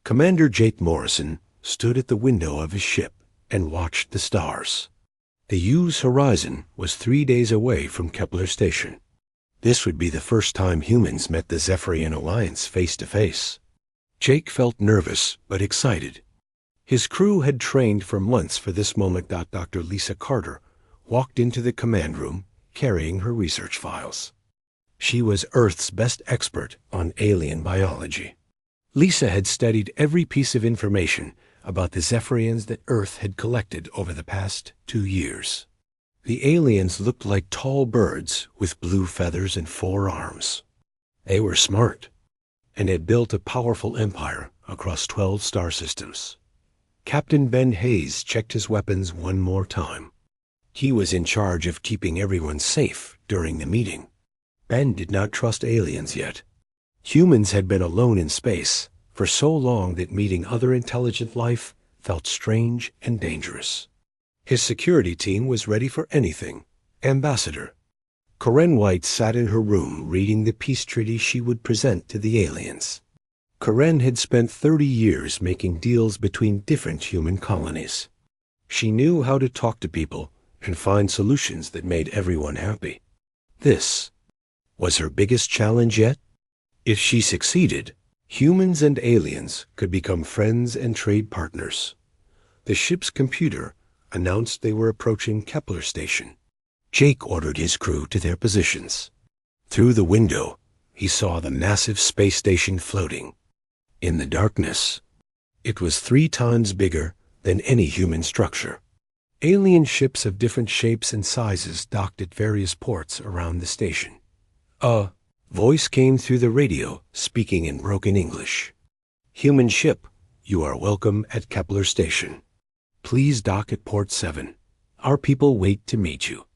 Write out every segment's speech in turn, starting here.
Commander Jake Morrison stood at the window of his ship and watched the stars. The U's horizon was 3 days away from Kepler Station. This would be the first time humans met the Zephyrian Alliance face to face. Jake felt nervous but excited. His crew had trained for months for this moment. Dr. Lisa Carter walked into the command room carrying her research files. She was Earth's best expert on alien biology. Lisa had studied every piece of information about the Zephyrians that Earth had collected over the past 2 years. The aliens looked like tall birds with blue feathers and 4 arms. They were smart and had built a powerful empire across 12 star systems. Captain Ben Hayes checked his weapons one more time. He was in charge of keeping everyone safe during the meeting. Ben did not trust aliens yet. Humans had been alone in space for so long that meeting other intelligent life felt strange and dangerous. His security team was ready for anything. Ambassador Corinne White sat in her room reading the peace treaty she would present to the aliens. Corinne had spent 30 years making deals between different human colonies. She knew how to talk to people and find solutions that made everyone happy. This was her biggest challenge yet. If she succeeded, humans and aliens could become friends and trade partners. The ship's computer announced they were approaching Kepler Station. Jake ordered his crew to their positions. Through the window, he saw the massive space station floating. In the darkness, it was 3 times bigger than any human structure. Alien ships of different shapes and sizes docked at various ports around the station. A voice came through the radio, speaking in broken English. "Human ship, you are welcome at Kepler Station. Please dock at Port 7. Our people wait to meet you."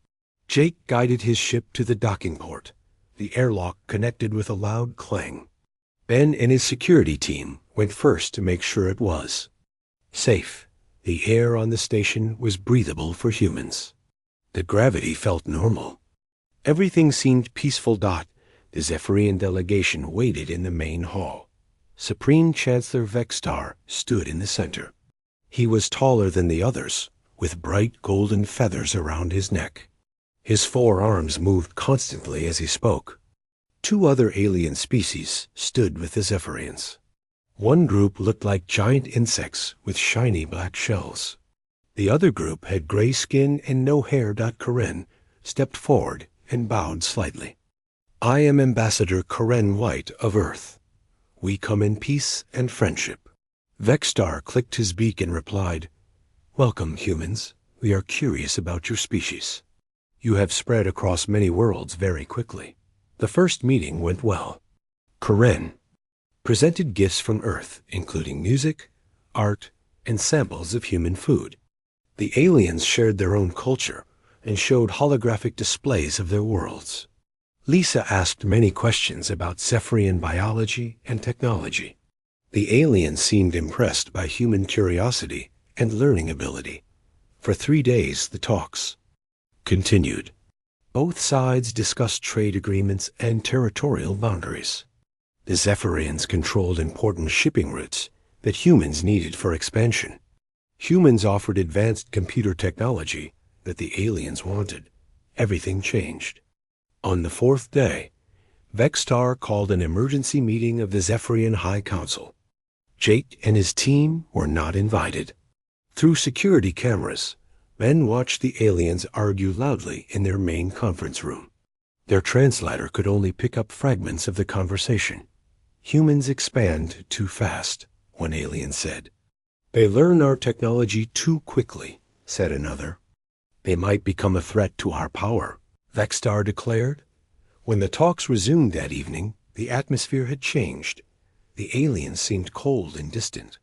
Jake guided his ship to the docking port. The airlock connected with a loud clang. Ben and his security team went first to make sure it was safe. The air on the station was breathable for humans. The gravity felt normal. Everything seemed peaceful. The Zephyrian delegation waited in the main hall. Supreme Chancellor Vextar stood in the center. He was taller than the others, with bright golden feathers around his neck. His 4 arms moved constantly as he spoke. 2 other alien species stood with the Zephyrians. One group looked like giant insects with shiny black shells. The other group had gray skin and no hair. Corinne stepped forward and bowed slightly. "I am Ambassador Corinne White of Earth. We come in peace and friendship." Vextar clicked his beak and replied, "Welcome, humans. We are curious about your species. You have spread across many worlds very quickly." The first meeting went well. Corinne presented gifts from Earth, including music, art, and samples of human food. The aliens shared their own culture and showed holographic displays of their worlds. Lisa asked many questions about Zephyrian biology and technology. The aliens seemed impressed by human curiosity and learning ability. For 3 days, the talks continued. Both sides discussed trade agreements and territorial boundaries. The Zephyrians controlled important shipping routes that humans needed for expansion. Humans offered advanced computer technology that the aliens wanted. Everything changed. On the 4th day, Vextar called an emergency meeting of the Zephyrian High Council. Jake and his team were not invited. Through security cameras, men watched the aliens argue loudly in their main conference room. Their translator could only pick up fragments of the conversation. "Humans expand too fast," one alien said. "They learn our technology too quickly," said another. "They might become a threat to our power," Vextar declared. When the talks resumed that evening, the atmosphere had changed. The aliens seemed cold and distant.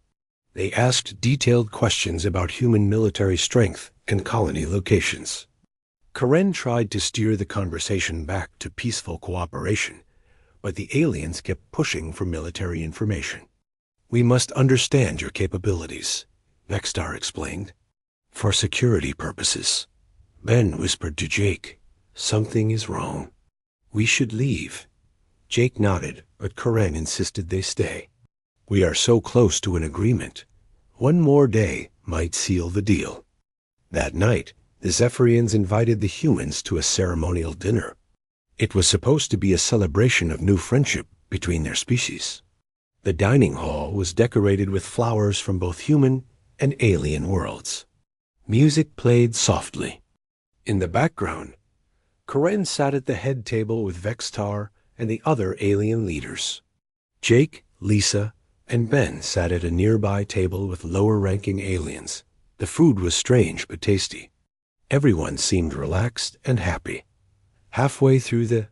They asked detailed questions about human military strength and colony locations. Corinne tried to steer the conversation back to peaceful cooperation, but the aliens kept pushing for military information. "We must understand your capabilities," Vextar explained. "For security purposes." Ben whispered to Jake, "Something is wrong. We should leave." Jake nodded, but Corinne insisted they stay. We are so close to an agreement. One more day might seal the deal. That night, the Zephyrians invited the humans to a ceremonial dinner. It was supposed to be a celebration of new friendship between their species. The dining hall was decorated with flowers from both human and alien worlds. Music played softly. In the background, Karen sat at the head table with Vextar and the other alien leaders. Jake, Lisa, and Ben sat at a nearby table with lower-ranking aliens. The food was strange but tasty. Everyone seemed relaxed and happy. Halfway through the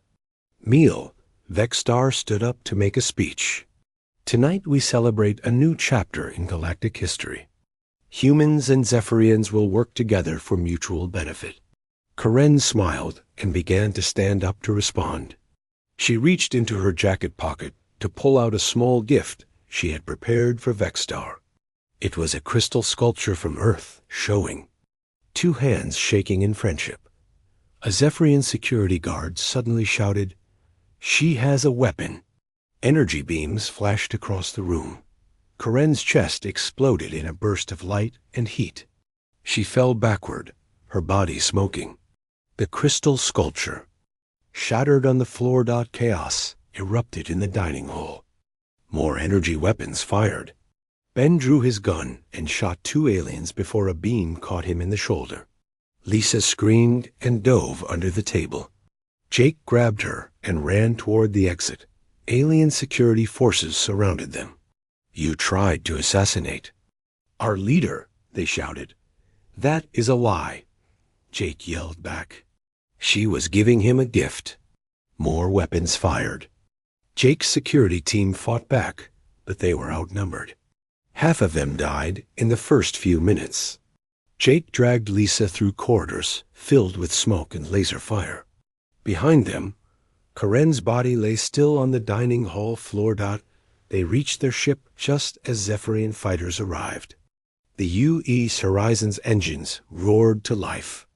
meal, Vextar stood up to make a speech. Tonight we celebrate a new chapter in galactic history. Humans and Zephyrians will work together for mutual benefit. Karen smiled and began to stand up to respond. She reached into her jacket pocket to pull out a small gift she had prepared for Vextar. It was a crystal sculpture from Earth, showing two hands shaking in friendship. A Zephyrian security guard suddenly shouted, "She has a weapon!" Energy beams flashed across the room. Karen's chest exploded in a burst of light and heat. She fell backward, her body smoking. The crystal sculpture, shattered on the floor. Chaos erupted in the dining hall. More energy weapons fired. Ben drew his gun and shot two aliens before a beam caught him in the shoulder. Lisa screamed and dove under the table. Jake grabbed her and ran toward the exit. Alien security forces surrounded them. "You tried to assassinate our leader," they shouted. "That is a lie," Jake yelled back. "She was giving him a gift." More weapons fired. Jake's security team fought back, but they were outnumbered. Half of them died in the first few minutes. Jake dragged Lisa through corridors filled with smoke and laser fire. Behind them, Karen's body lay still on the dining hall floor. They reached their ship just as Zephyrian fighters arrived. The U.E.'s Horizon's engines roared to life.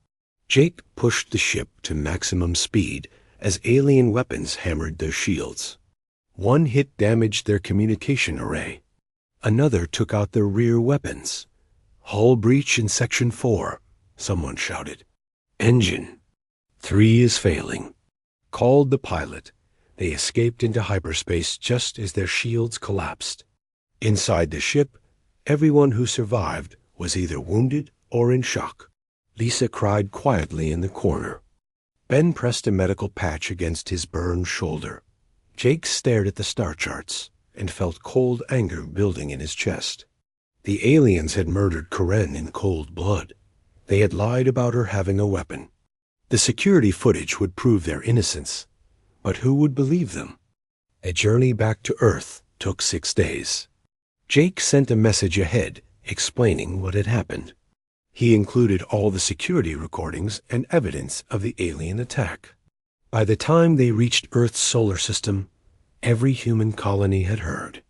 Jake pushed the ship to maximum speed as alien weapons hammered their shields. One hit damaged their communication array. Another took out their rear weapons. "Hull breach in Section 4, someone shouted. "Engine 3 is failing," called the pilot. They escaped into hyperspace just as their shields collapsed. Inside the ship, everyone who survived was either wounded or in shock. Lisa cried quietly in the corner. Ben pressed a medical patch against his burned shoulder. Jake stared at the star charts and felt cold anger building in his chest. The aliens had murdered Karen in cold blood. They had lied about her having a weapon. The security footage would prove their innocence. But who would believe them? A journey back to Earth took 6 days. Jake sent a message ahead explaining what had happened. He included all the security recordings and evidence of the alien attack. By the time they reached Earth's solar system, every human colony had heard.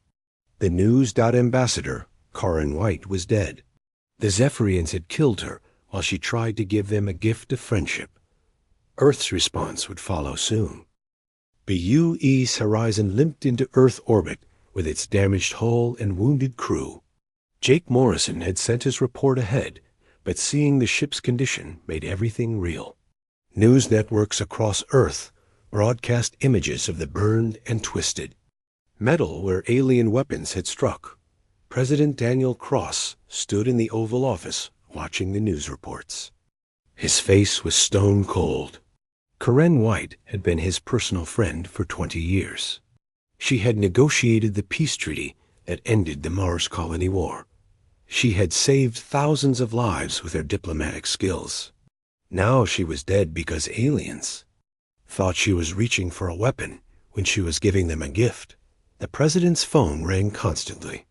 The news ambassador, Karen White, was dead. The Zephyrians had killed her while she tried to give them a gift of friendship. Earth's response would follow soon. The U.E.'s Horizon limped into Earth orbit with its damaged hull and wounded crew. Jake Morrison had sent his report ahead, but seeing the ship's condition made everything real. News networks across Earth broadcast images of the burned and twisted metal where alien weapons had struck. President Daniel Cross stood in the Oval Office watching the news reports. His face was stone cold. Karen White had been his personal friend for 20 years. She had negotiated the peace treaty that ended the Mars Colony War. She had saved thousands of lives with her diplomatic skills. Now she was dead because aliens thought she was reaching for a weapon when she was giving them a gift. The president's phone rang constantly.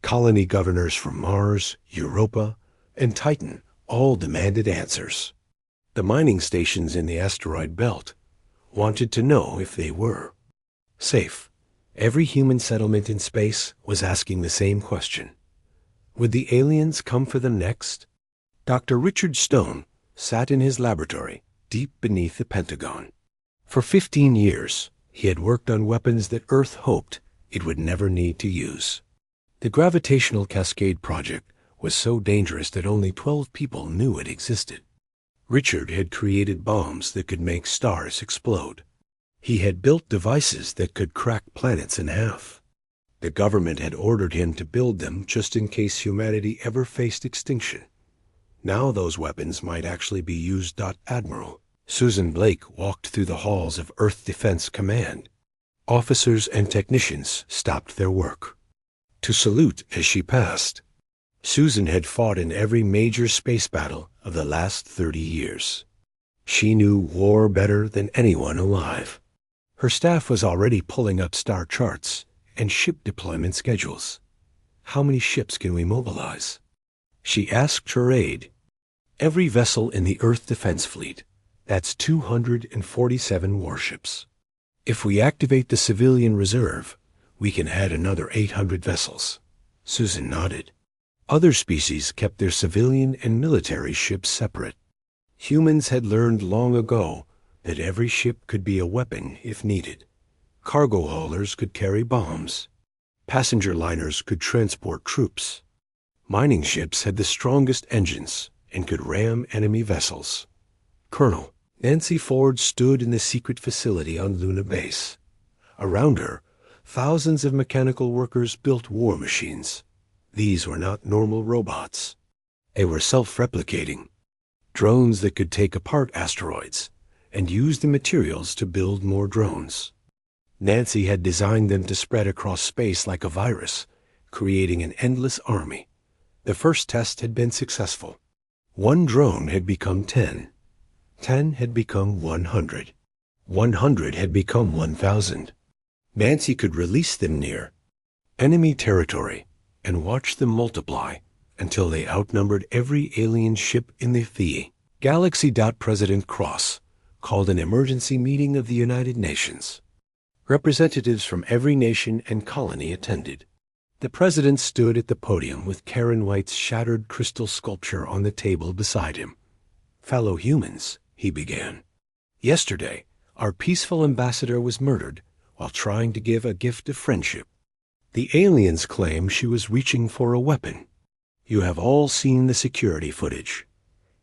Colony governors from Mars, Europa, and Titan all demanded answers. The mining stations in the asteroid belt wanted to know if they were safe. Every human settlement in space was asking the same question. Would the aliens come for them next? Dr. Richard Stone sat in his laboratory deep beneath the Pentagon. For 15 years, he had worked on weapons that Earth hoped it would never need to use. The gravitational cascade project was so dangerous that only 12 people knew it existed. Richard had created bombs that could make stars explode. He had built devices that could crack planets in half. The government had ordered him to build them just in case humanity ever faced extinction. Now those weapons might actually be used. Admiral Susan Blake walked through the halls of Earth Defense Command. Officers and technicians stopped their work to salute as she passed. Susan had fought in every major space battle of the last 30 years. She knew war better than anyone alive. Her staff was already pulling up star charts and ship deployment schedules. How many ships can we mobilize? She asked her aide. Every vessel in the Earth Defense Fleet. That's 247 warships. If we activate the civilian reserve, we can add another 800 vessels. Susan nodded. Other species kept their civilian and military ships separate. Humans had learned long ago that every ship could be a weapon if needed. Cargo haulers could carry bombs. Passenger liners could transport troops. Mining ships had the strongest engines and could ram enemy vessels. Colonel Nancy Ford stood in the secret facility on Luna Base. Around her, thousands of mechanical workers built war machines. These were not normal robots. They were self-replicating, drones that could take apart asteroids and use the materials to build more drones. Nancy had designed them to spread across space like a virus, creating an endless army. The first test had been successful. 1 drone had become 10. 10 had become 100. 100 had become 1,000. Nancy could release them near enemy territory and watch them multiply until they outnumbered every alien ship in the VE. Galaxy. President Cross called an emergency meeting of the United Nations. Representatives from every nation and colony attended. The president stood at the podium with Karen White's shattered crystal sculpture on the table beside him. Fellow humans, he began. Yesterday, our peaceful ambassador was murdered while trying to give a gift of friendship. The aliens claim she was reaching for a weapon. You have all seen the security footage.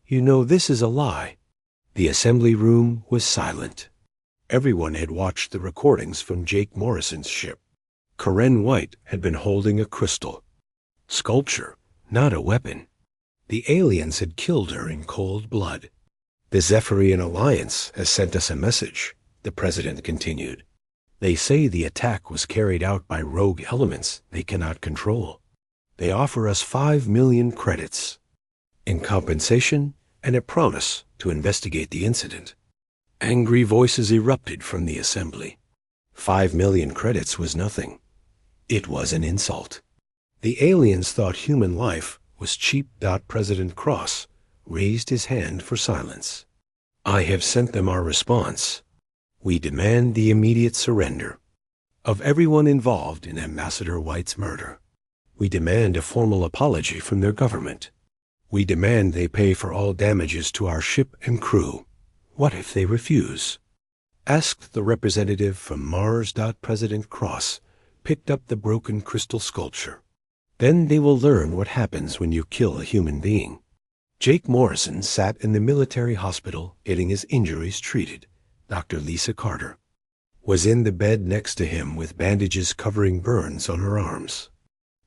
You know this is a lie. The assembly room was silent. Everyone had watched the recordings from Jake Morrison's ship. Karen White had been holding a crystal sculpture, not a weapon. The aliens had killed her in cold blood. The Zephyrian Alliance has sent us a message, the president continued. They say the attack was carried out by rogue elements they cannot control. They offer us 5 million credits in compensation and a promise to investigate the incident. Angry voices erupted from the assembly. 5 million credits was nothing. It was an insult. The aliens thought human life was cheap. President Cross raised his hand for silence. I have sent them our response. We demand the immediate surrender of everyone involved in Ambassador White's murder. We demand a formal apology from their government. We demand they pay for all damages to our ship and crew. What if they refuse? Asked the representative from Mars. President Cross picked up the broken crystal sculpture. Then they will learn what happens when you kill a human being. Jake Morrison sat in the military hospital getting his injuries treated. Dr. Lisa Carter was in the bed next to him with bandages covering burns on her arms.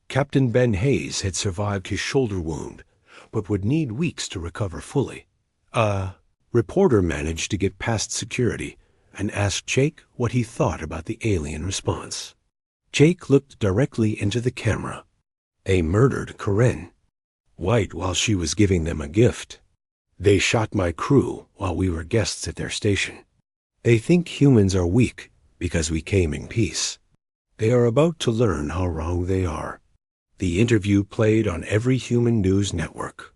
Captain Ben Hayes had survived his shoulder wound, but would need weeks to recover fully. A reporter managed to get past security and asked Jake what he thought about the alien response. Jake looked directly into the camera. They murdered Karen White while she was giving them a gift. They shot my crew while we were guests at their station. They think humans are weak because we came in peace. They are about to learn how wrong they are. The interview played on every human news network.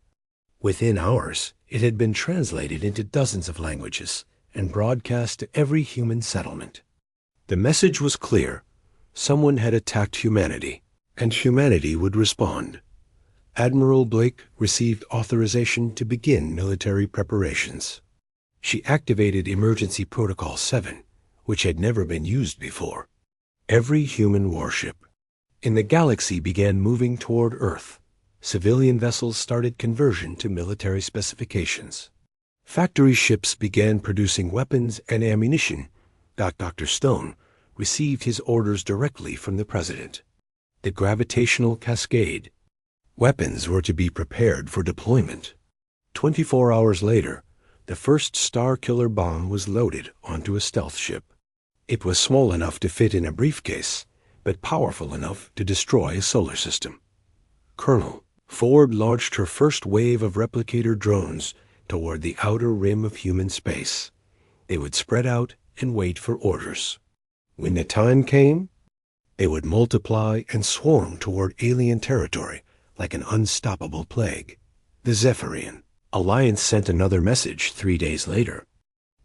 Within hours, it had been translated into dozens of languages and broadcast to every human settlement. The message was clear. Someone had attacked humanity, and humanity would respond. Admiral Blake received authorization to begin military preparations. She activated Emergency Protocol 7, which had never been used before. Every human warship, And the galaxy began moving toward Earth. Civilian vessels started conversion to military specifications. Factory ships began producing weapons and ammunition. Dr. Stone received his orders directly from the president. The gravitational cascade. Weapons were to be prepared for deployment. 24 hours later, the first Star-Killer bomb was loaded onto a stealth ship. It was small enough to fit in a briefcase, but powerful enough to destroy a solar system. Colonel Ford launched her first wave of replicator drones toward the outer rim of human space. They would spread out and wait for orders. When the time came, they would multiply and swarm toward alien territory like an unstoppable plague. The Zephyrian Alliance sent another message 3 days later.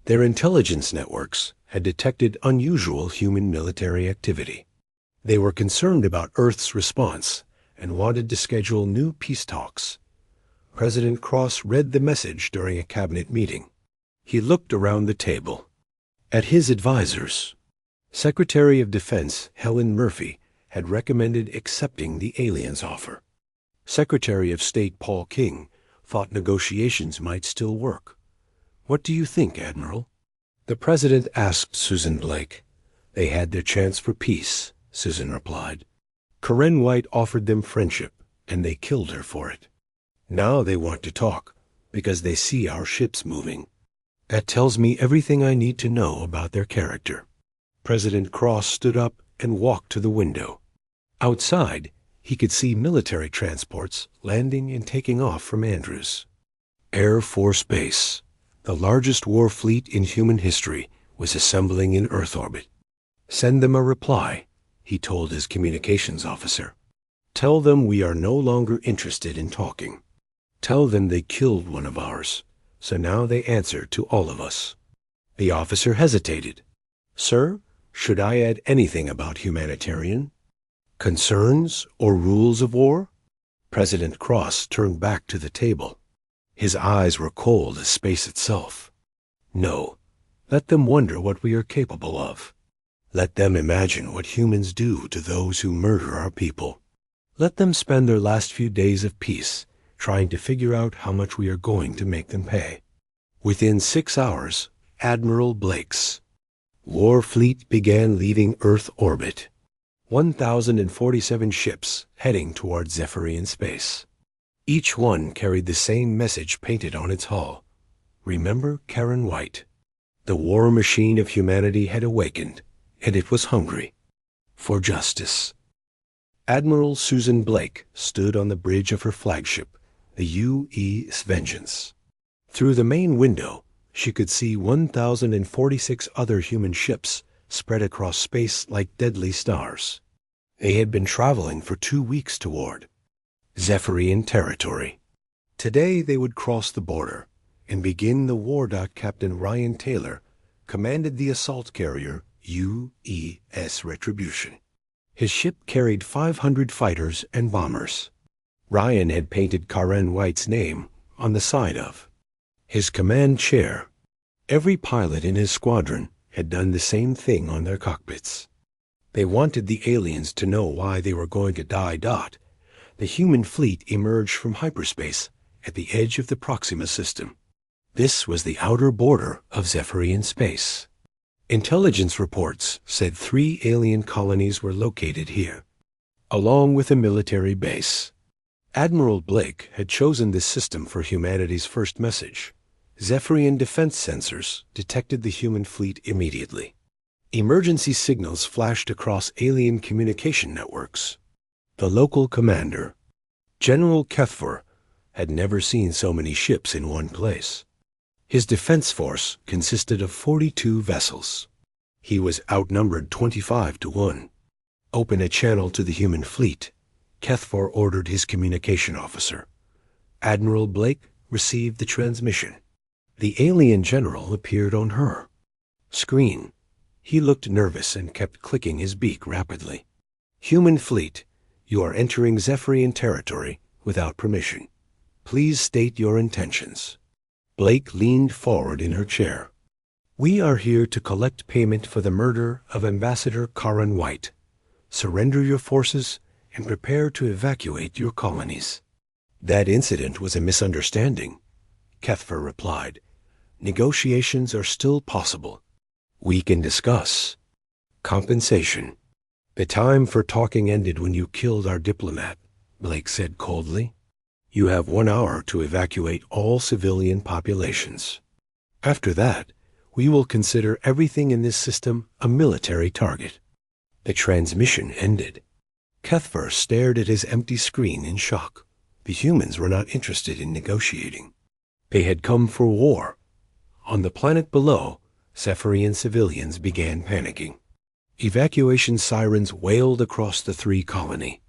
Their intelligence networks had detected unusual human military activity. They were concerned about Earth's response and wanted to schedule new peace talks. President Cross read the message during a cabinet meeting. He looked around the table. At his advisors, Secretary of Defense Helen Murphy had recommended accepting the aliens' offer. Secretary of State Paul King thought negotiations might still work. "What do you think, Admiral?" The President asked Susan Blake. "They had their chance for peace," Susan replied. Karen White offered them friendship, and they killed her for it. Now they want to talk, because they see our ships moving. That tells me everything I need to know about their character. President Cross stood up and walked to the window. Outside, he could see military transports landing and taking off from Andrews. Air Force Base, the largest war fleet in human history, was assembling in Earth orbit. "Send them a reply," he told his communications officer. "Tell them we are no longer interested in talking. Tell them they killed one of ours, so now they answer to all of us." The officer hesitated. "Sir, should I add anything about humanitarian concerns or rules of war?" President Cross turned back to the table. His eyes were cold as space itself. "No, let them wonder what we are capable of. Let them imagine what humans do to those who murder our people. Let them spend their last few days of peace trying to figure out how much we are going to make them pay." Within 6 hours, Admiral Blake's war fleet began leaving Earth orbit. 1,047 ships heading toward Zephyrian space. Each one carried the same message painted on its hull. Remember Karen White. The war machine of humanity had awakened, and it was hungry for justice. Admiral Susan Blake stood on the bridge of her flagship, the U.S. Vengeance. Through the main window, she could see 1,046 other human ships spread across space like deadly stars. They had been traveling for 2 weeks toward Zephyrian territory. Today they would cross the border and begin the war. Captain Ryan Taylor commanded the assault carrier U.S. Retribution. His ship carried 500 fighters and bombers. Ryan had painted Karen White's name on the side of his command chair. Every pilot in his squadron had done the same thing on their cockpits. They wanted the aliens to know why they were going to die. The human fleet emerged from hyperspace at the edge of the Proxima system. This was the outer border of Zephyrian space. Intelligence reports said 3 alien colonies were located here, along with a military base. Admiral Blake had chosen this system for humanity's first message. Zephyrian defense sensors detected the human fleet immediately. Emergency signals flashed across alien communication networks. The local commander, General Kethfor, had never seen so many ships in one place. His defense force consisted of 42 vessels. He was outnumbered 25-1. "Open a channel to the human fleet," Kethfor ordered his communication officer. Admiral Blake received the transmission. The alien general appeared on her screen. He looked nervous and kept clicking his beak rapidly. "Human fleet, you are entering Zephyrian territory without permission. Please state your intentions." Blake leaned forward in her chair. "We are here to collect payment for the murder of Ambassador Karen White. Surrender your forces, and prepare to evacuate your colonies." "That incident was a misunderstanding," Kethfer replied. "Negotiations are still possible. We can discuss compensation." "The time for talking ended when you killed our diplomat," Blake said coldly. "You have 1 hour to evacuate all civilian populations. After that, we will consider everything in this system a military target." The transmission ended. Kethfer stared at his empty screen in shock. The humans were not interested in negotiating. They had come for war. On the planet below, Zephyrian civilians began panicking. Evacuation sirens wailed across the 3 colony.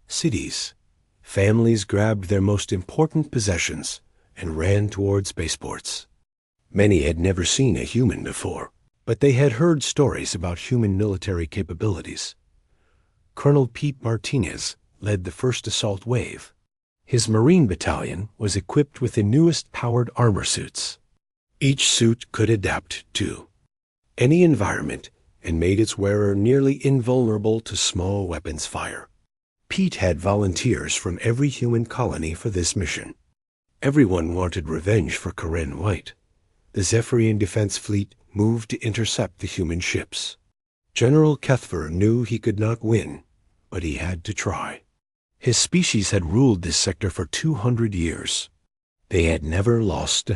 Cities. Families grabbed their most important possessions and ran toward spaceports. Many had never seen a human before, but they had heard stories about human military capabilities. Colonel Pete Martinez led the first assault wave. His Marine battalion was equipped with the newest powered armor suits. Each suit could adapt to any environment and made its wearer nearly invulnerable to small weapons fire. Pete had volunteers from every human colony for this mission. Everyone wanted revenge for Karen White. The Zephyrian Defense Fleet moved to intercept the human ships. General Kethfer knew he could not win, but he had to try. His species had ruled this sector for 200 years. They had never lost.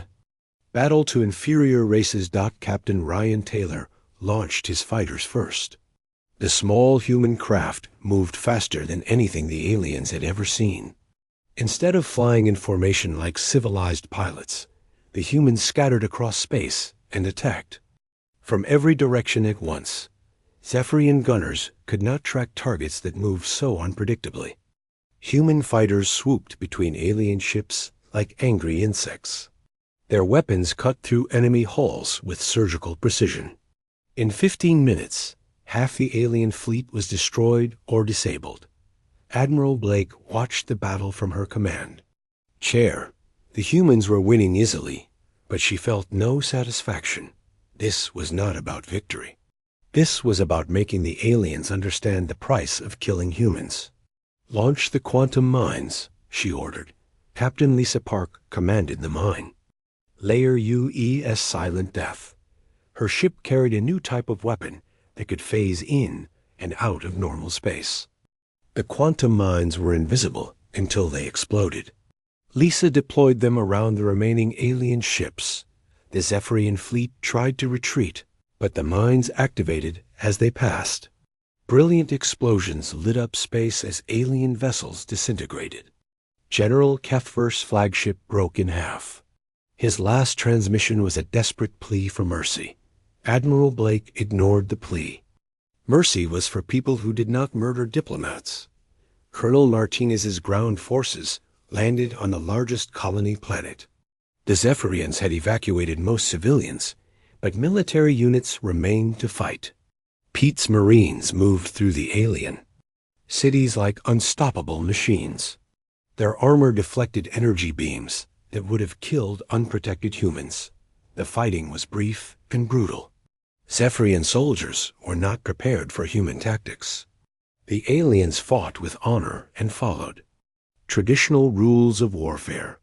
Battle to inferior races. Captain Ryan Taylor launched his fighters first. The small human craft moved faster than anything the aliens had ever seen. Instead of flying in formation like civilized pilots, the humans scattered across space and attacked. From every direction at once, Zephyrian gunners could not track targets that moved so unpredictably. Human fighters swooped between alien ships like angry insects. Their weapons cut through enemy hulls with surgical precision. In 15 minutes, half the alien fleet was destroyed or disabled. Admiral Blake watched the battle from her command chair. The humans were winning easily, but she felt no satisfaction. This was not about victory. This was about making the aliens understand the price of killing humans. "Launch the quantum mines," she ordered. Captain Lisa Park commanded the mine. Layer UES Silent Death. Her ship carried a new type of weapon that could phase in and out of normal space. The quantum mines were invisible until they exploded. Lisa deployed them around the remaining alien ships. The Zephyrian fleet tried to retreat, but the mines activated as they passed. Brilliant explosions lit up space as alien vessels disintegrated. General Kethfer's flagship broke in half. His last transmission was a desperate plea for mercy. Admiral Blake ignored the plea. Mercy was for people who did not murder diplomats. Colonel Martinez's ground forces landed on the largest colony planet. The Zephyrians had evacuated most civilians, but military units remained to fight. Pete's Marines moved through the alien cities like unstoppable machines. Their armor deflected energy beams that would have killed unprotected humans. The fighting was brief and brutal. Zephyrian soldiers were not prepared for human tactics. The aliens fought with honor and followed traditional rules of warfare.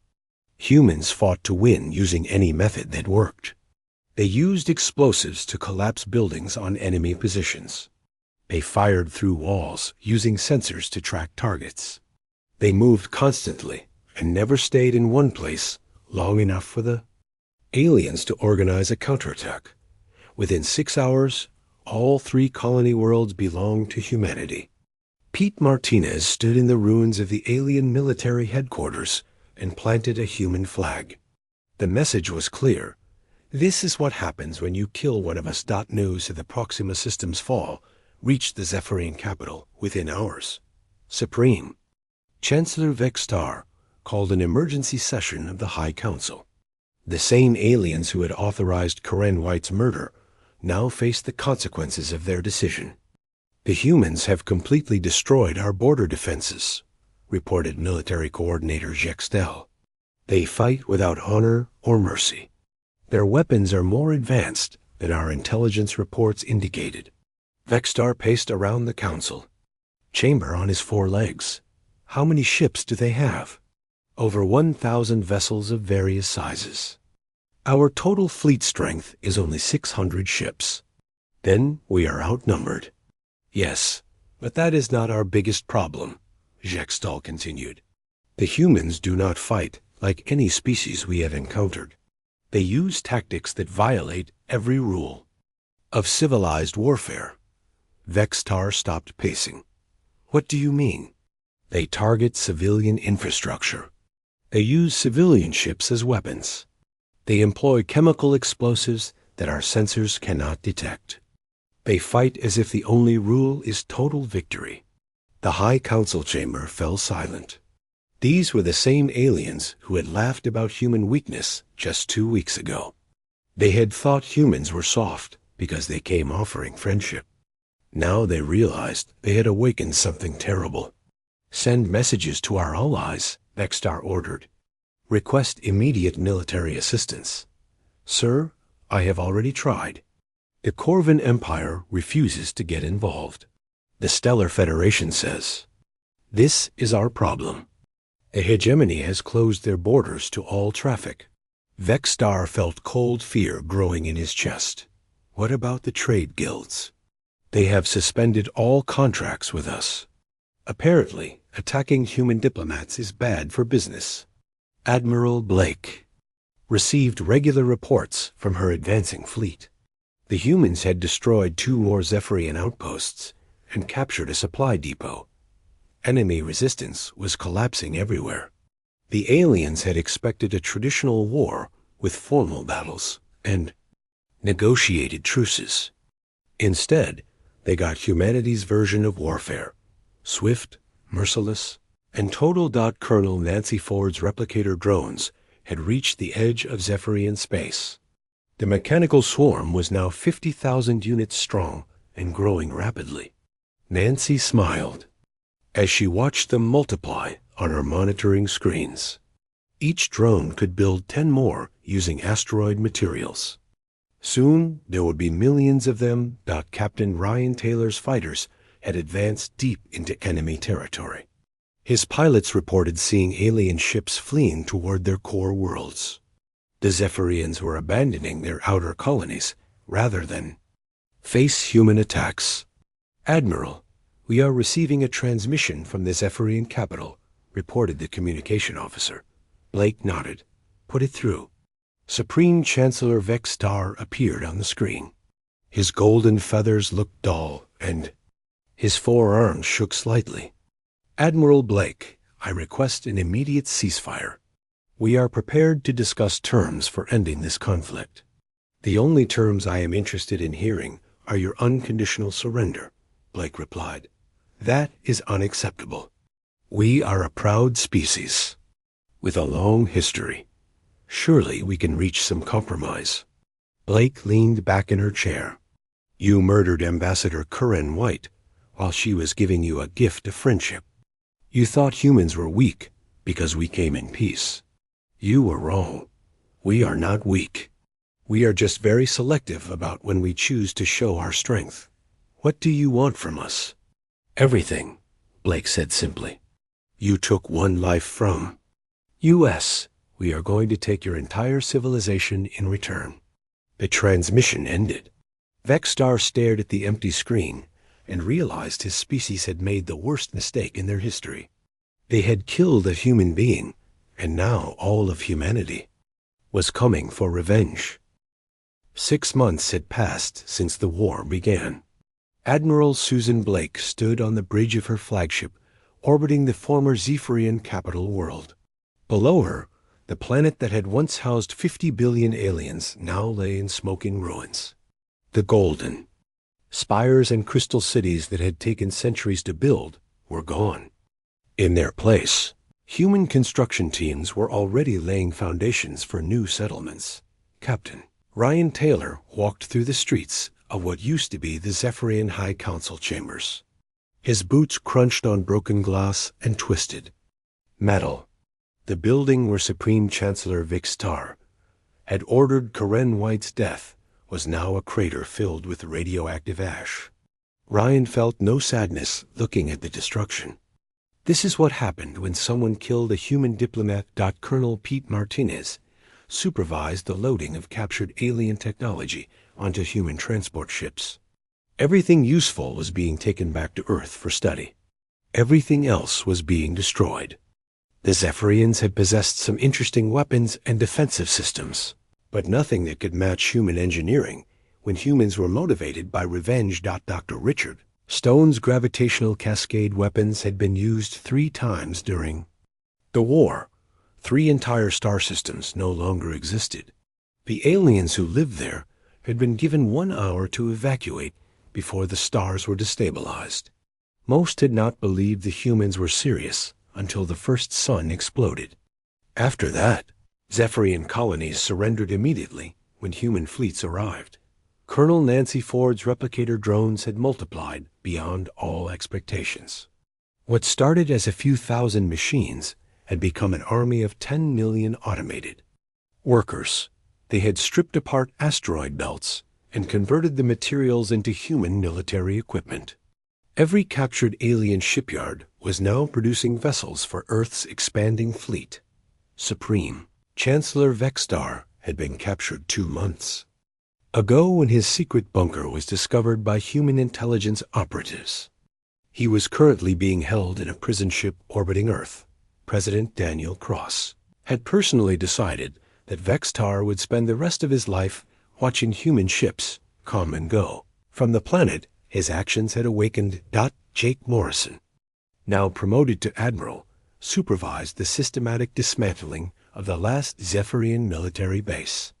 Humans fought to win using any method that worked. They used explosives to collapse buildings on enemy positions. They fired through walls using sensors to track targets. They moved constantly and never stayed in one place long enough for the aliens to organize a counterattack. Within 6 hours, all 3 colony worlds belonged to humanity. Pete Martinez stood in the ruins of the alien military headquarters and planted a human flag. The message was clear. This is what happens when you kill one of us. News of the Proxima System's fall reached the Zephyrian capital within hours. Supreme. Chancellor Vextar called an emergency session of the High Council. The same aliens who had authorized Karen White's murder now faced the consequences of their decision. "The humans have completely destroyed our border defenses," reported military coordinator Jextel. "They fight without honor or mercy. Their weapons are more advanced than our intelligence reports indicated." Vextar paced around the council. Chamber on his 4 legs. How many ships do they have? Over 1,000 vessels of various sizes. Our total fleet strength is only 600 ships. Then we are outnumbered. Yes, but that is not our biggest problem, Jextal continued. The humans do not fight like any species we have encountered. They use tactics that violate every rule of civilized warfare. Vextar stopped pacing. What do you mean? They target civilian infrastructure. They use civilian ships as weapons. They employ chemical explosives that our sensors cannot detect. They fight as if the only rule is total victory. The High Council chamber fell silent. These were the same aliens who had laughed about human weakness just 2 weeks ago. They had thought humans were soft because they came offering friendship. Now they realized they had awakened something terrible. Send messages to our allies, Vextar ordered. Request immediate military assistance. Sir, I have already tried. The Corvin Empire refuses to get involved. The Stellar Federation says, this is our problem. A hegemony has closed their borders to all traffic. Vextar felt cold fear growing in his chest. What about the trade guilds? They have suspended all contracts with us. Apparently, attacking human diplomats is bad for business. Admiral Blake received regular reports from her advancing fleet. The humans had destroyed 2 more Zephyrian outposts and captured a supply depot. Enemy resistance was collapsing everywhere. The aliens had expected a traditional war with formal battles and negotiated truces. Instead, they got humanity's version of warfare, swift, merciless, and total. Colonel Nancy Ford's replicator drones had reached the edge of Zephyrian space. The mechanical swarm was now 50,000 units strong and growing rapidly. Nancy smiled as she watched them multiply on her monitoring screens. Each drone could build 10 more using asteroid materials. Soon there would be millions of them. Captain Ryan Taylor's fighters had advanced deep into enemy territory. His pilots reported seeing alien ships fleeing toward their core worlds. The Zephyrians were abandoning their outer colonies rather than face human attacks. Admiral, we are receiving a transmission from the Zephyrian capital, reported the communication officer. Blake nodded. Put it through. Supreme Chancellor Vextar appeared on the screen. His golden feathers looked dull, and his 4 arms shook slightly. Admiral Blake, I request an immediate ceasefire. We are prepared to discuss terms for ending this conflict. The only terms I am interested in hearing are your unconditional surrender, Blake replied. That is unacceptable. We are a proud species with a long history. Surely we can reach some compromise. Blake leaned back in her chair. You murdered Ambassador Curran White while she was giving you a gift of friendship. You thought humans were weak because we came in peace. You were wrong. We are not weak. We are just very selective about when we choose to show our strength. What do you want from us? Everything, Blake said simply. You took 1 life from U.S. We are going to take your entire civilization in return. The transmission ended. Vextar stared at the empty screen and realized his species had made the worst mistake in their history. They had killed a human being, and now all of humanity was coming for revenge. 6 months had passed since the war began. Admiral Susan Blake stood on the bridge of her flagship, orbiting the former Zephyrian capital world. Below her, the planet that had once housed 50 billion aliens now lay in smoking ruins. The golden spires and crystal cities that had taken centuries to build were gone. In their place, human construction teams were already laying foundations for new settlements. Captain Ryan Taylor walked through the streets of what used to be the Zephyrian High Council chambers. His boots crunched on broken glass and twisted metal. The building where Supreme Chancellor Vextar had ordered Karen White's death was now a crater filled with radioactive ash. Ryan felt no sadness looking at the destruction. This is what happened when someone killed a human diplomat. Colonel Pete Martinez supervised the loading of captured alien technology onto human transport ships. Everything useful was being taken back to Earth for study. Everything else was being destroyed. The Zephyrians had possessed some interesting weapons and defensive systems, but nothing that could match human engineering when humans were motivated by revenge. Dr. Richard Stone's gravitational cascade weapons had been used 3 times during the war. 3 entire star systems no longer existed. The aliens who lived there had been given 1 hour to evacuate before the stars were destabilized. Most had not believed the humans were serious until the first sun exploded. After that, Zephyrian colonies surrendered immediately when human fleets arrived. Colonel Nancy Ford's replicator drones had multiplied beyond all expectations. What started as a few thousand machines had become an army of 10 million automated workers. They had stripped apart asteroid belts and converted the materials into human military equipment. Every captured alien shipyard was now producing vessels for Earth's expanding fleet. Supreme Chancellor Vexstar had been captured 2 months ago when his secret bunker was discovered by human intelligence operatives. He was currently being held in a prison ship orbiting Earth. President Daniel Cross had personally decided that Vexstar would spend the rest of his life watching human ships come and go from the planet. His actions had awakened. Jake Morrison, now promoted to admiral, supervised the systematic dismantling of the last Zephyrian military base.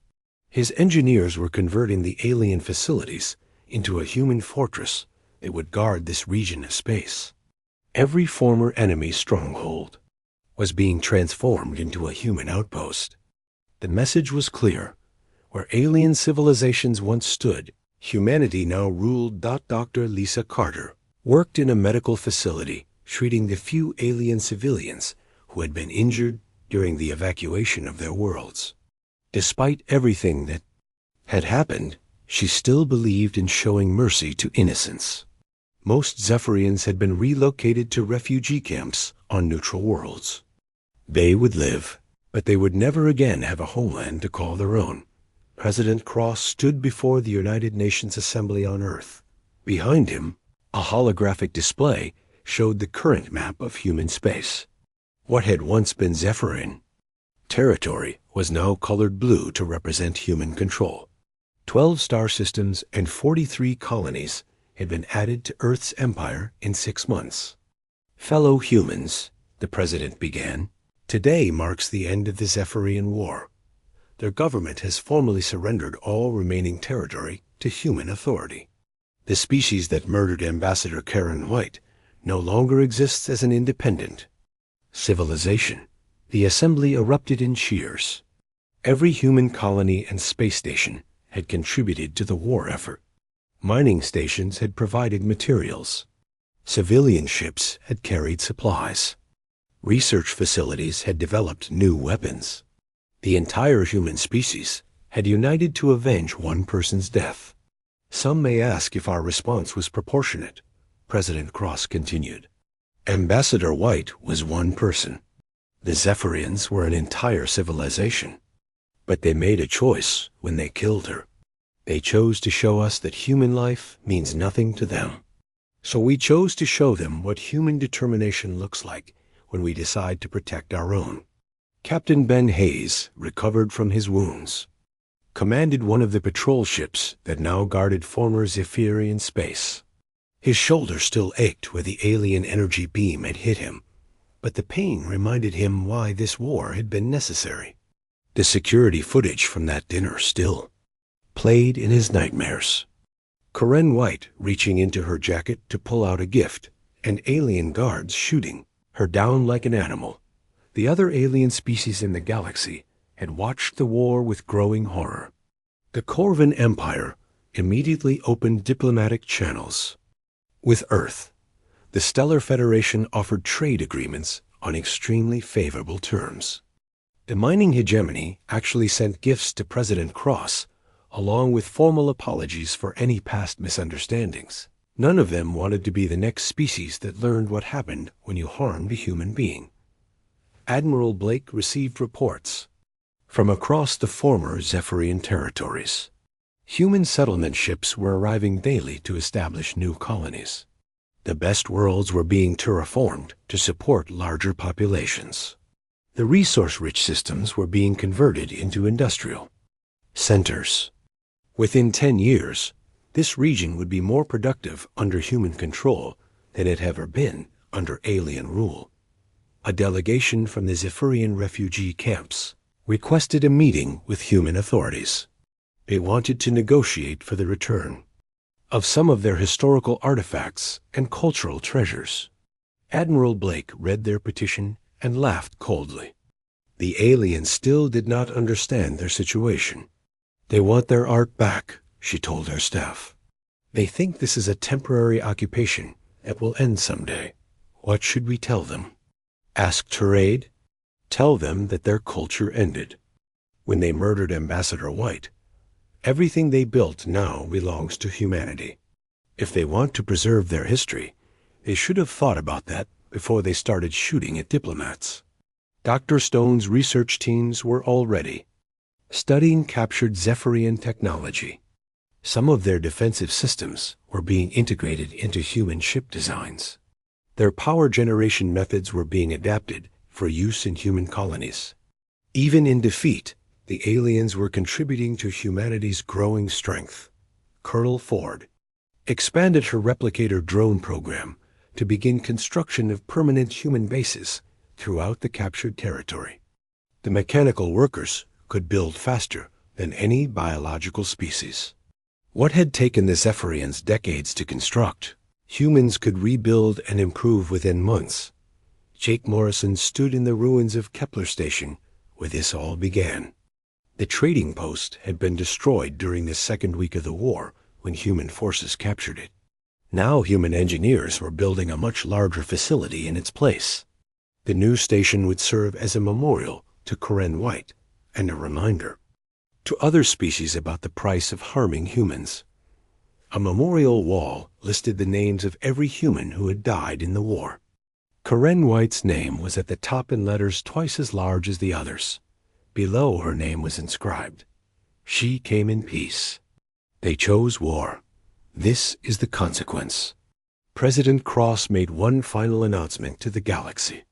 His engineers were converting the alien facilities into a human fortress that would guard this region of space. Every former enemy stronghold was being transformed into a human outpost. The message was clear. Where alien civilizations once stood, humanity now ruled. Dr. Lisa Carter worked in a medical facility, treating the few alien civilians who had been injured during the evacuation of their worlds. Despite everything that had happened, she still believed in showing mercy to innocents. Most Zephyrians had been relocated to refugee camps on neutral worlds. They would live, but they would never again have a homeland to call their own. President Cross stood before the United Nations Assembly on Earth. Behind him, a holographic display showed the current map of human space. What had once been Zephyrian territory was now colored blue to represent human control. 12 star systems and 43 colonies had been added to Earth's empire in 6 months. Fellow humans, the president began, today marks the end of the Zephyrian War. Their government has formally surrendered all remaining territory to human authority. The species that murdered Ambassador Karen White no longer exists as an independent civilization. The assembly erupted in cheers. Every human colony and space station had contributed to the war effort. Mining stations had provided materials. Civilian ships had carried supplies. Research facilities had developed new weapons. The entire human species had united to avenge one person's death. Some may ask if our response was proportionate, President Cross continued. Ambassador White was one person. The Zephyrians were an entire civilization. But they made a choice when they killed her. They chose to show us that human life means nothing to them. So we chose to show them what human determination looks like when we decide to protect our own. Captain Ben Hayes, recovered from his wounds, commanded one of the patrol ships that now guarded former Zephyrian space. His shoulder still ached where the alien energy beam had hit him, but the pain reminded him why this war had been necessary. The security footage from that dinner still played in his nightmares. Karen White reaching into her jacket to pull out a gift, and alien guards shooting her down like an animal. The other alien species in the galaxy had watched the war with growing horror. The Corvan Empire immediately opened diplomatic channels with Earth. The Stellar Federation offered trade agreements on extremely favorable terms. The mining hegemony actually sent gifts to President Cross, along with formal apologies for any past misunderstandings. None of them wanted to be the next species that learned what happened when you harmed a human being. Admiral Blake received reports from across the former Zephyrian territories. Human settlement ships were arriving daily to establish new colonies. The best worlds were being terraformed to support larger populations. The resource-rich systems were being converted into industrial centers. Within 10 years, this region would be more productive under human control than it had ever been under alien rule. A delegation from the Zephyrian refugee camps requested a meeting with human authorities. They wanted to negotiate for the return of some of their historical artifacts and cultural treasures. Admiral Blake read their petition and laughed coldly. The aliens still did not understand their situation. They want their art back, she told her staff. They think this is a temporary occupation that will end someday. What should we tell them? Asked Terade. Tell them that their culture ended when they murdered Ambassador White. Everything they built now belongs to humanity. If they want to preserve their history, they should have thought about that before they started shooting at diplomats. Dr. Stone's research teams were already studying captured Zephyrian technology. Some of their defensive systems were being integrated into human ship designs. Their power generation methods were being adapted for use in human colonies. Even in defeat, the aliens were contributing to humanity's growing strength. Colonel Ford expanded her replicator drone program to begin construction of permanent human bases throughout the captured territory. The mechanical workers could build faster than any biological species. What had taken the Zephyrians decades to construct, humans could rebuild and improve within months. Jake Morrison stood in the ruins of Kepler Station where this all began. The trading post had been destroyed during the second week of the war when human forces captured it. Now human engineers were building a much larger facility in its place. The new station would serve as a memorial to Corinne White and a reminder to other species about the price of harming humans. A memorial wall listed the names of every human who had died in the war. Corinne White's name was at the top in letters twice as large as the others. Below her name was inscribed, "She came in peace. They chose war. This is the consequence." President Cross made one final announcement to the galaxy.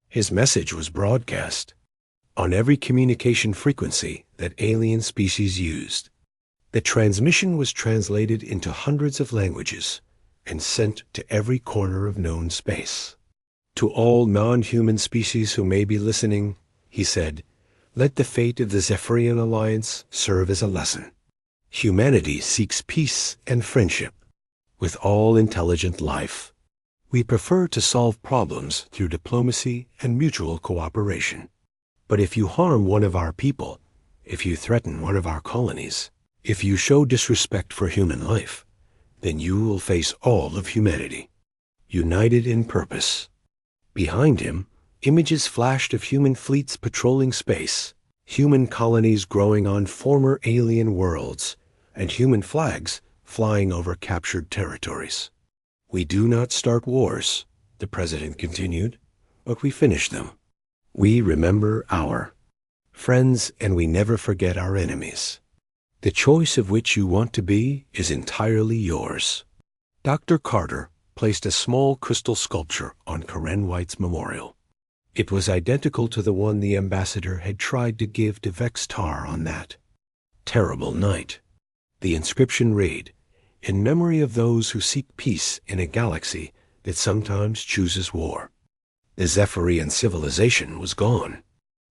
His message was broadcast on every communication frequency that alien species used. The transmission was translated into hundreds of languages and sent to every corner of known space. To all non-human species who may be listening, he said, let the fate of the Zephyrian Alliance serve as a lesson. Humanity seeks peace and friendship with all intelligent life. We prefer to solve problems through diplomacy and mutual cooperation. But if you harm one of our people, if you threaten one of our colonies, if you show disrespect for human life, then you will face all of humanity, united in purpose. Behind him, images flashed of human fleets patrolling space, human colonies growing on former alien worlds, and human flags flying over captured territories. We do not start wars, the president continued, but we finish them. We remember our friends and we never forget our enemies. The choice of which you want to be is entirely yours. Dr. Carter placed a small crystal sculpture on Corinne White's memorial. It was identical to the one the ambassador had tried to give to Vex-Tar on that terrible night. The inscription read, "In memory of those who seek peace in a galaxy that sometimes chooses war." The Zephyrian civilization was gone.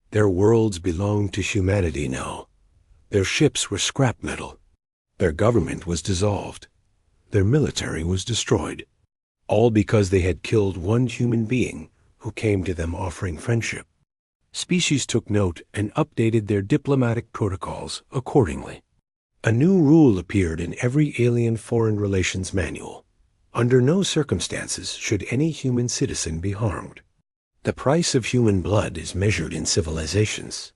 Their worlds belonged to humanity now. Their ships were scrap metal. Their government was dissolved. Their military was destroyed. All because they had killed one human being who came to them offering friendship. Species took note and updated their diplomatic protocols accordingly. A new rule appeared in every alien foreign relations manual. Under no circumstances should any human citizen be harmed. The price of human blood is measured in civilizations.